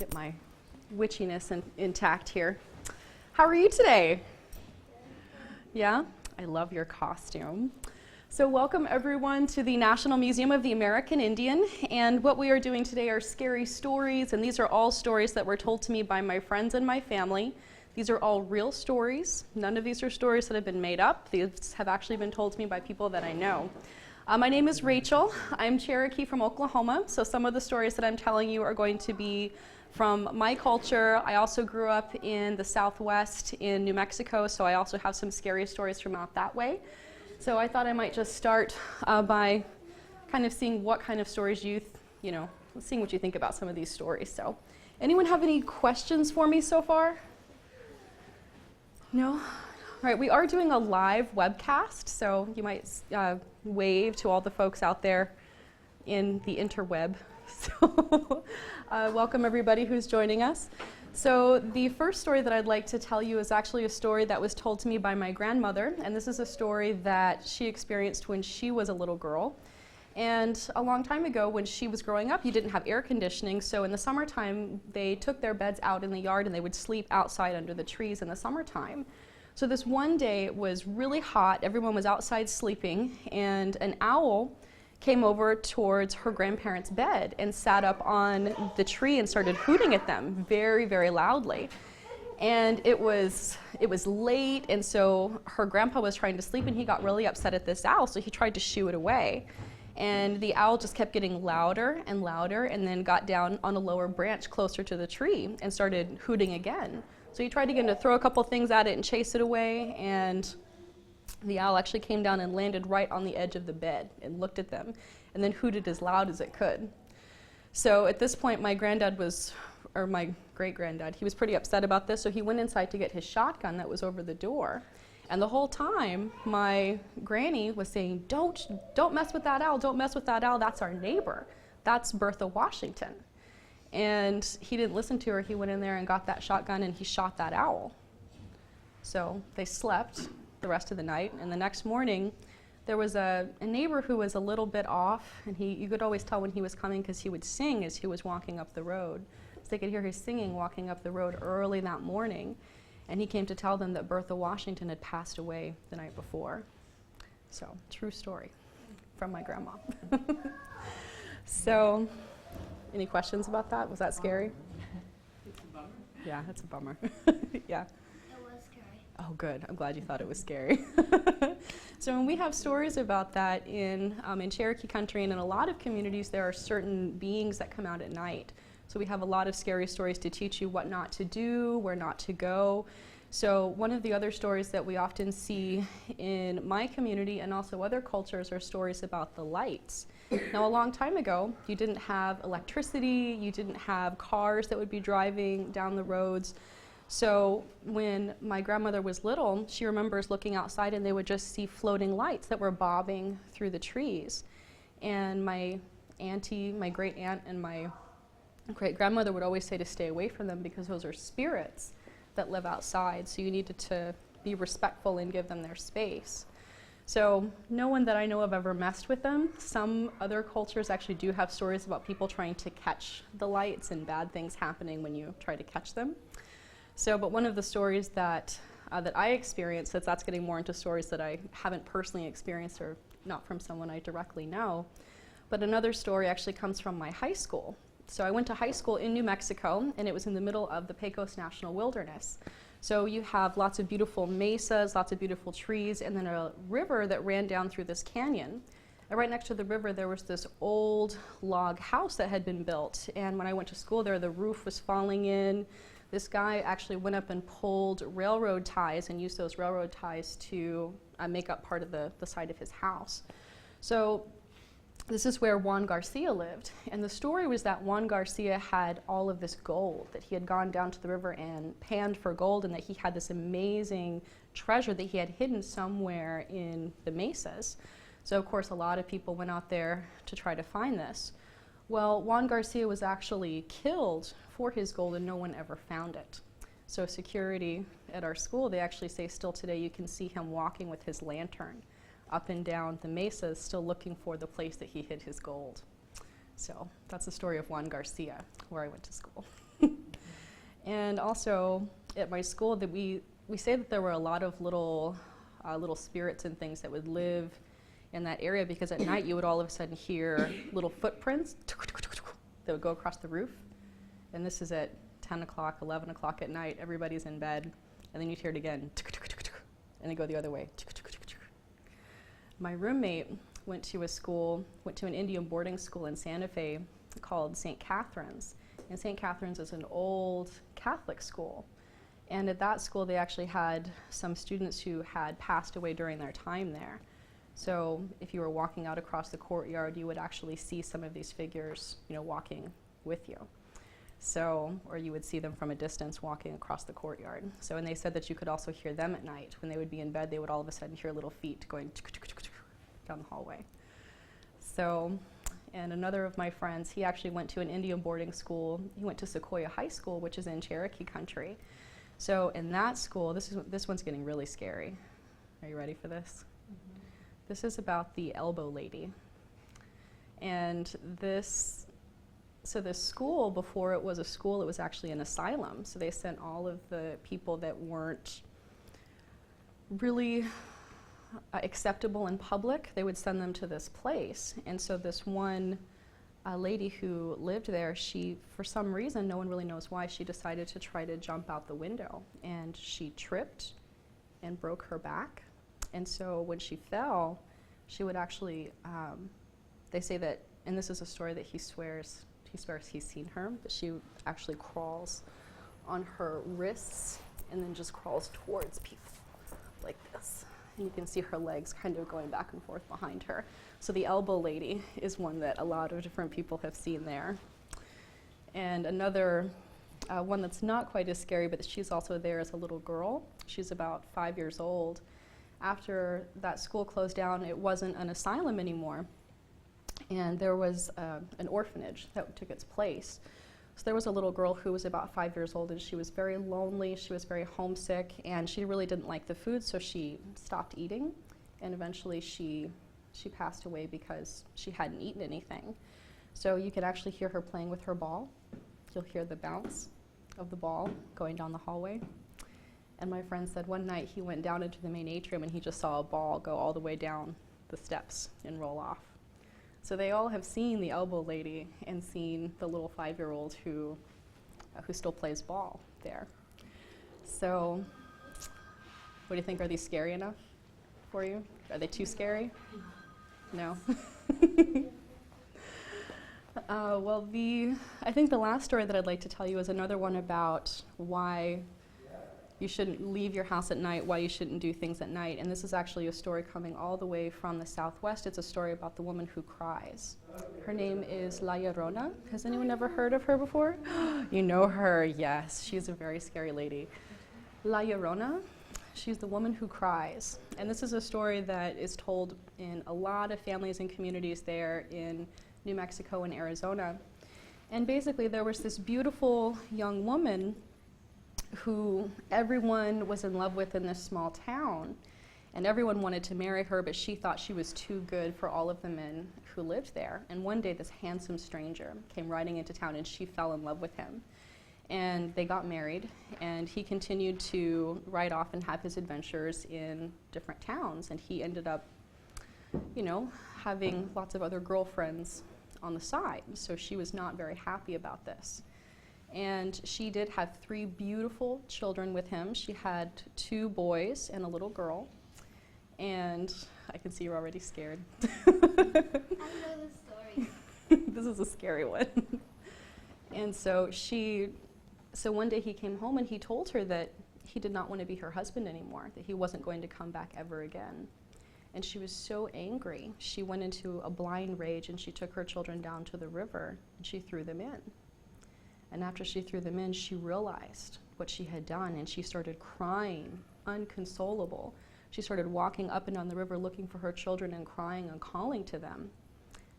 Get my witchiness intact here. How are you today? Yeah? I love your costume. So welcome everyone to the National Museum of the American Indian, and what we are doing today are scary stories, and these are all stories that were told to me by my friends and my family. These are all real stories. None of these are stories that have been made up. These have actually been told to me by people that I know. My name is Rachel. I'm Cherokee from Oklahoma, so some of the stories that I'm telling you are going to be from my culture. I also grew up in the Southwest in New Mexico, so I also have some scary stories from out that way. So I thought I might just start by kind of seeing what kind of stories seeing what you think about some of these stories. So anyone have any questions for me so far? No? All right, we are doing a live webcast, so you might wave to all the folks out there in the interweb. So welcome everybody who's joining us. So the first story that I'd like to tell you is actually a story that was told to me by my grandmother, and this is a story that she experienced when she was a little girl. And a long time ago when she was growing up, you didn't have air conditioning, so in the summertime they took their beds out in the yard and they would sleep outside under the trees in the summertime. So this one day it was really hot, everyone was outside sleeping, and an owl came over towards her grandparents' bed and sat up on the tree and started hooting at them very, very loudly. And it was late, and so her grandpa was trying to sleep and he got really upset at this owl, so he tried to shoo it away. And the owl just kept getting louder and louder and then got down on a lower branch closer to the tree and started hooting again. So he tried again to throw a couple things at it and chase it away, and the owl actually came down and landed right on the edge of the bed and looked at them and then hooted as loud as it could. So at this point my great-granddad, he was pretty upset about this, so he went inside to get his shotgun that was over the door. And the whole time my granny was saying, don't mess with that owl, don't mess with that owl, that's our neighbor, that's Bertha Washington. And he didn't listen to her. He went in there and got that shotgun and he shot that owl. So they slept the rest of the night, and the next morning there was a neighbor who was a little bit off, and you could always tell when he was coming because he would sing as he was walking up the road. So they could hear his singing walking up the road early that morning, and he came to tell them that Bertha Washington had passed away the night before. So, true story from my grandma. So, any questions about that? Was that scary? It's a bummer. Yeah, it's a bummer. Yeah. Oh, good. I'm glad you thought it was scary. So when we have stories about that in Cherokee country and in a lot of communities, there are certain beings that come out at night. So we have a lot of scary stories to teach you what not to do, where not to go. So one of the other stories that we often see in my community and also other cultures are stories about the lights. Now, a long time ago, you didn't have electricity, you didn't have cars that would be driving down the roads. So when my grandmother was little, she remembers looking outside and they would just see floating lights that were bobbing through the trees. And my auntie, my great aunt, and my great grandmother would always say to stay away from them because those are spirits that live outside. So you needed to be respectful and give them their space. So no one that I know of ever messed with them. Some other cultures actually do have stories about people trying to catch the lights and bad things happening when you try to catch them. So, but one of the stories that I experienced, that's getting more into stories that I haven't personally experienced or not from someone I directly know, but another story actually comes from my high school. So I went to high school in New Mexico, and it was in the middle of the Pecos National Wilderness. So you have lots of beautiful mesas, lots of beautiful trees, and then a river that ran down through this canyon. And right next to the river there was this old log house that had been built, and when I went to school there, the roof was falling in. This guy actually went up and pulled railroad ties and used those railroad ties to make up part of the side of his house. So this is where Juan Garcia lived. And the story was that Juan Garcia had all of this gold, that he had gone down to the river and panned for gold, and that he had this amazing treasure that he had hidden somewhere in the mesas. So of course a lot of people went out there to try to find this. Well, Juan Garcia was actually killed for his gold and no one ever found it. So security at our school, they actually say still today you can see him walking with his lantern up and down the mesas, still looking for the place that he hid his gold. So that's the story of Juan Garcia, where I went to school. And also at my school, that we say that there were a lot of little spirits and things that would live in that area, because at night you would all of a sudden hear little footprints that would go across the roof. And this is at 10 o'clock, 11 o'clock at night. Everybody's in bed. And then you'd hear it again. And they go the other way. My roommate went to an Indian boarding school in Santa Fe called St. Catherine's. And St. Catherine's is an old Catholic school. And at that school, they actually had some students who had passed away during their time there. So if you were walking out across the courtyard, you would actually see some of these figures, walking with you. So, or you would see them from a distance walking across the courtyard. So, and they said that you could also hear them at night. When they would be in bed, they would all of a sudden hear little feet going down the hallway. So, and another of my friends, he actually went to an Indian boarding school. He went to Sequoia High School, which is in Cherokee country. So in that school, this one's getting really scary. Are you ready for this? Mm-hmm. This is about the elbow lady. And this school, before it was a school, it was actually an asylum. So they sent all of the people that weren't really acceptable in public, they would send them to this place. And so this one lady who lived there, she, for some reason, no one really knows why, she decided to try to jump out the window. And she tripped and broke her back. And so when she fell, she would actually, they say that, and this is a story that he swears he's seen her, but she actually crawls on her wrists and then just crawls towards people like this. And you can see her legs kind of going back and forth behind her. So the elbow lady is one that a lot of different people have seen there. And another one that's not quite as scary, but she's also there as a little girl. She's about 5 years old. After that school closed down, it wasn't an asylum anymore. And there was an orphanage that took its place. So there was a little girl who was about 5 years old, and she was very lonely, she was very homesick, and she really didn't like the food, so she stopped eating, and eventually she passed away because she hadn't eaten anything. So you could actually hear her playing with her ball. You'll hear the bounce of the ball going down the hallway. And my friend said one night he went down into the main atrium and he just saw a ball go all the way down the steps and roll off. So they all have seen the elbow lady and seen the little 5-year-old who still plays ball there. So what do you think? Are these scary enough for you? Are they too scary? No? Well, I think the last story that I'd like to tell you is another one about why you shouldn't leave your house at night, why you shouldn't do things at night. And this is actually a story coming all the way from the Southwest. It's a story about the woman who cries. Her name is La Llorona. Has anyone ever heard of her before? You know her, yes. She's a very scary lady. La Llorona, she's the woman who cries. And this is a story that is told in a lot of families and communities there in New Mexico and Arizona. And basically there was this beautiful young woman who everyone was in love with in this small town, and everyone wanted to marry her, but she thought she was too good for all of the men who lived there. And one day this handsome stranger came riding into town and she fell in love with him. And they got married, and he continued to ride off and have his adventures in different towns, and he ended up, having lots of other girlfriends on the side. So she was not very happy about this. And she did have 3 beautiful children with him. She had 2 boys and a little girl. And I can see you're already scared. I know the story. This is a scary one. And so one day he came home and he told her that he did not want to be her husband anymore, that he wasn't going to come back ever again. And she was so angry. She went into a blind rage and she took her children down to the river and she threw them in. And after she threw them in, she realized what she had done, and she started crying, unconsolable. She started walking up and down the river looking for her children and crying and calling to them.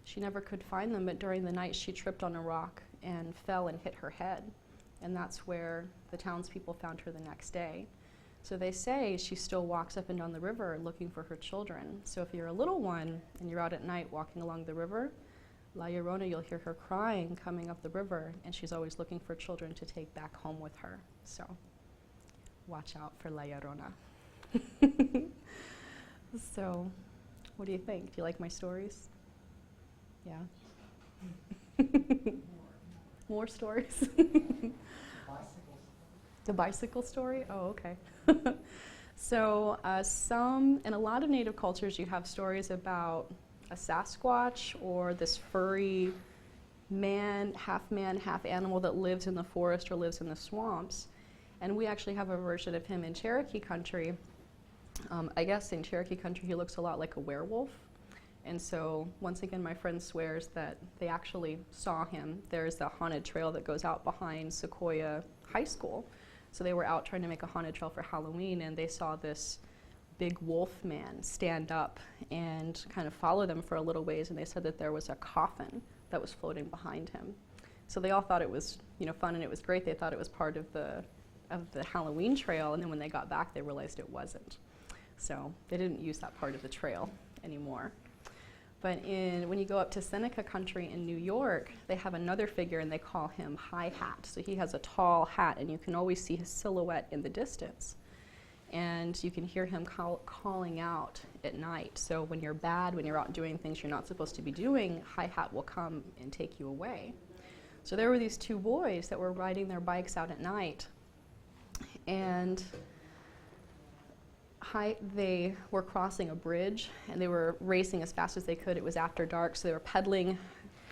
She never could find them, but during the night she tripped on a rock and fell and hit her head. And that's where the townspeople found her the next day. So they say she still walks up and down the river looking for her children. So if you're a little one and you're out at night walking along the river, La Llorona, you'll hear her crying coming up the river, and she's always looking for children to take back home with her. So watch out for La Llorona. So what do you think? Do you like my stories? Yeah? More stories? The bicycle story? Oh, okay. So in a lot of Native cultures, you have stories about a Sasquatch or this furry man, half animal that lives in the forest or lives in the swamps. And we actually have a version of him in Cherokee country. I guess in Cherokee country, he looks a lot like a werewolf. And so once again, my friend swears that they actually saw him. There's a haunted trail that goes out behind Sequoia High School. So they were out trying to make a haunted trail for Halloween, and they saw this big wolf man stand up and kind of follow them for a little ways, and they said that there was a coffin that was floating behind him. So they all thought it was, fun, and it was great. They thought it was part of the Halloween trail, and then when they got back, they realized it wasn't. So they didn't use that part of the trail anymore. But when you go up to Seneca country in New York, they have another figure, and they call him High Hat. So he has a tall hat, and you can always see his silhouette in the distance. And you can hear him calling out at night. So when you're bad, when you're out doing things you're not supposed to be doing, High Hat will come and take you away. So there were these two boys that were riding their bikes out at night, and they were crossing a bridge, and they were racing as fast as they could. It was after dark, so they were pedaling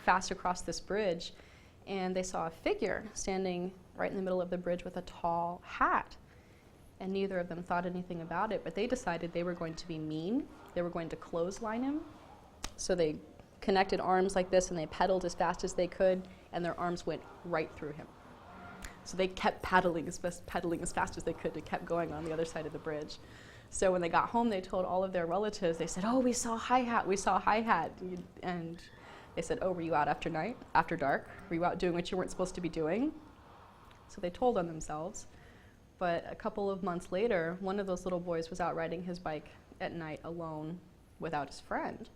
fast across this bridge, and they saw a figure standing right in the middle of the bridge with a tall hat. And neither of them thought anything about it, but they decided they were going to be mean. They were going to clothesline him. So they connected arms like this, and they pedaled as fast as they could, and their arms went right through him. So they kept pedaling as fast as they could. They kept going on the other side of the bridge. So when they got home, they told all of their relatives. They said, "Oh, we saw High Hat. We saw High Hat." And they said, "Oh, were you out after dark? Were you out doing what you weren't supposed to be doing?" So they told on themselves. But a couple of months later, one of those little boys was out riding his bike at night alone without his friend.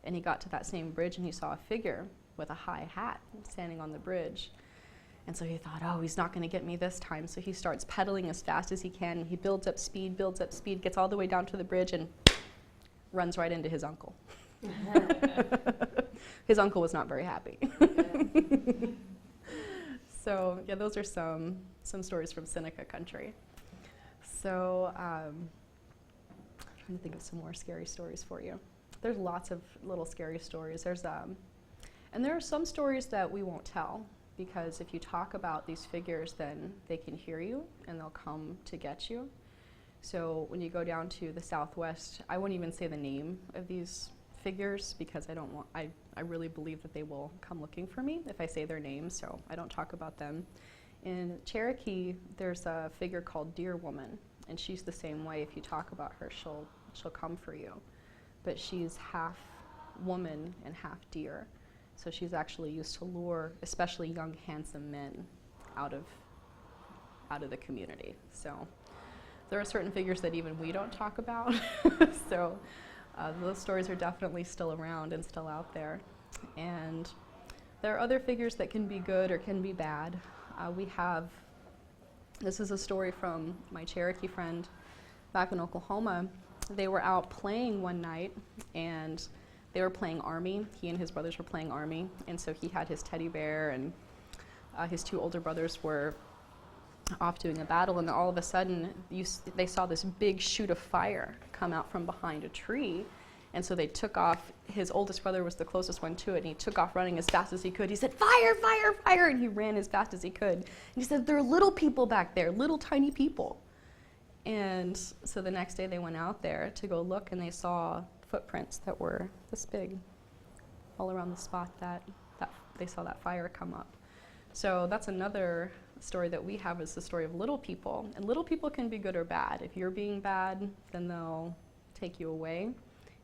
And he got to that same bridge, and he saw a figure with a high hat standing on the bridge. And so he thought, oh, he's not going to get me this time. So he starts pedaling as fast as he can. And he builds up speed, gets all the way down to the bridge, and runs right into his uncle. His uncle was not very happy. So yeah, those are some stories from Seneca country. So I'm trying to think of some more scary stories for you. There's lots of little scary stories. And there are some stories that we won't tell, because if you talk about these figures, then they can hear you and they'll come to get you. So when you go down to the Southwest, I won't even say the name of these figures, because I really believe that they will come looking for me if I say their names, so I don't talk about them. In Cherokee, there's a figure called Deer Woman, and she's the same way. If you talk about her, she'll come for you. But she's half woman and half deer. So she's actually used to lure especially young, handsome men out of the community. So there are certain figures that even we don't talk about. So those stories are definitely still around and still out there. And there are other figures that can be good or can be bad. This is a story from my Cherokee friend back in Oklahoma. They were out playing one night, and they were playing Army. He and his brothers were playing Army, and so he had his teddy bear, and his two older brothers were off doing a battle, and all of a sudden they saw this big shoot of fire come out from behind a tree. And so they took off. His oldest brother was the closest one to it, and he took off running as fast as he could. He said, "Fire, fire, fire," and he ran as fast as he could. And he said, "There are little people back there, little tiny people." And so the next day they went out there to go look, and they saw footprints that were this big all around the spot that they saw that fire come up. So that's another story that we have, is the story of little people. And little people can be good or bad. If you're being bad, then they'll take you away.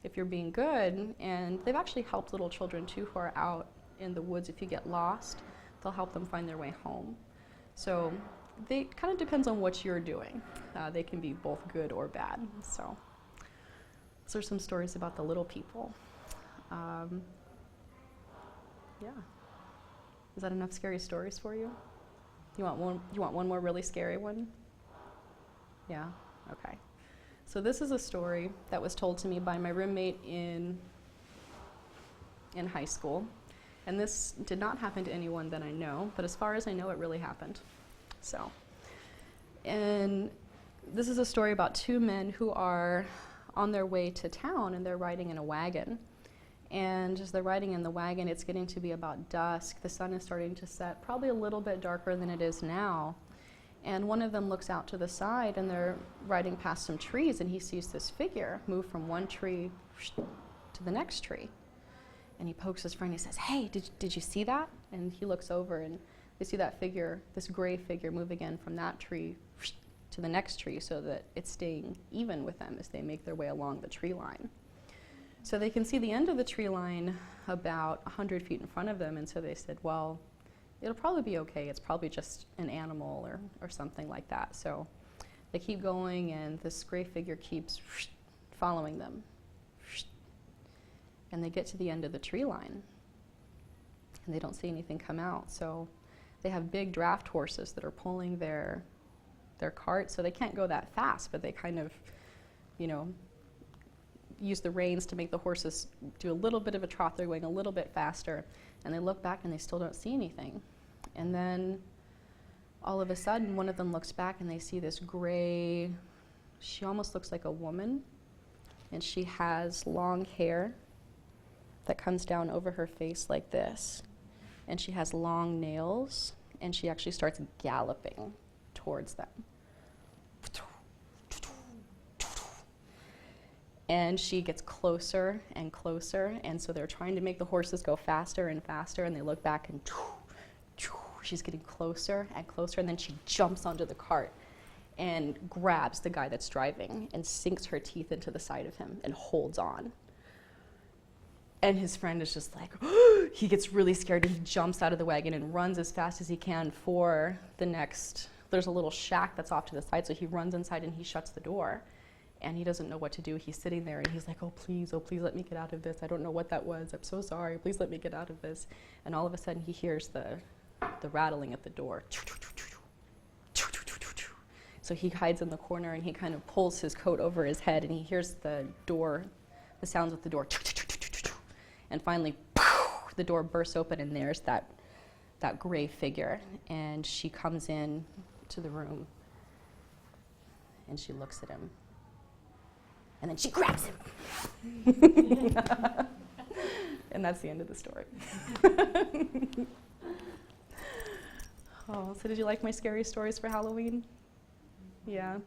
If you're being good, and they've actually helped little children too who are out in the woods. If you get lost, they'll help them find their way home. So they kind of depends on what you're doing. They can be both good or bad. So those are some stories about the little people. Yeah. Is that enough scary stories for you? You want one more really scary one? Yeah? Okay. So this is a story that was told to me by my roommate in high school. And this did not happen to anyone that I know, but as far as I know, it really happened. So, and this is a story about two men who are on their way to town, and they're riding in a wagon. And as they're riding in the wagon, it's getting to be about dusk. The sun is starting to set, probably a little bit darker than it is now. And one of them looks out to the side, and they're riding past some trees, and he sees this figure move from one tree to the next tree. And he pokes his friend. He says, "Hey, did you see that?" And he looks over, and they see that figure, this gray figure, move again from that tree to the next tree, so that it's staying even with them as they make their way along the tree line. So they can see the end of the tree line about 100 feet in front of them, and so they said, well, it'll probably be okay. It's probably just an animal or something like that. So they keep going, and this gray figure keeps following them. And they get to the end of the tree line, and they don't see anything come out. So they have big draft horses that are pulling their cart, so they can't go that fast, but they kind of, use the reins to make the horses do a little bit of a trot. They're going a little bit faster, and they look back and they still don't see anything. And then all of a sudden, one of them looks back and they see this gray, she almost looks like a woman, and she has long hair that comes down over her face like this, and she has long nails, and she actually starts galloping towards them. And she gets closer and closer, and so they're trying to make the horses go faster and faster, and they look back and she's getting closer and closer, and then she jumps onto the cart and grabs the guy that's driving and sinks her teeth into the side of him and holds on. And his friend is just like, he gets really scared, and he jumps out of the wagon and runs as fast as he can for the next, there's a little shack that's off to the side, so he runs inside and he shuts the door. And he doesn't know what to do. He's sitting there, and he's like, oh, please let me get out of this. I don't know what that was. I'm so sorry. Please let me get out of this. And all of a sudden, he hears the rattling at the door. So he hides in the corner, and he kind of pulls his coat over his head, and he hears the sounds of the door. And finally, the door bursts open, and there's that gray figure. And she comes in to the room, and she looks at him. And then she grabs him. And that's the end of the story. Oh, so did you like my scary stories for Halloween? Yeah.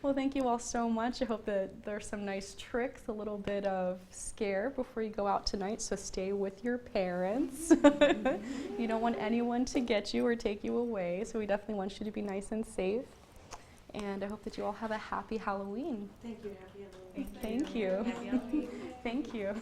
Well, thank you all so much. I hope that there's some nice tricks, a little bit of scare before you go out tonight, so stay with your parents. You don't want anyone to get you or take you away, so we definitely want you to be nice and safe. And I hope that you all have a happy Halloween. Thank you. Happy Halloween. Thank you. Happy Halloween. Thank you.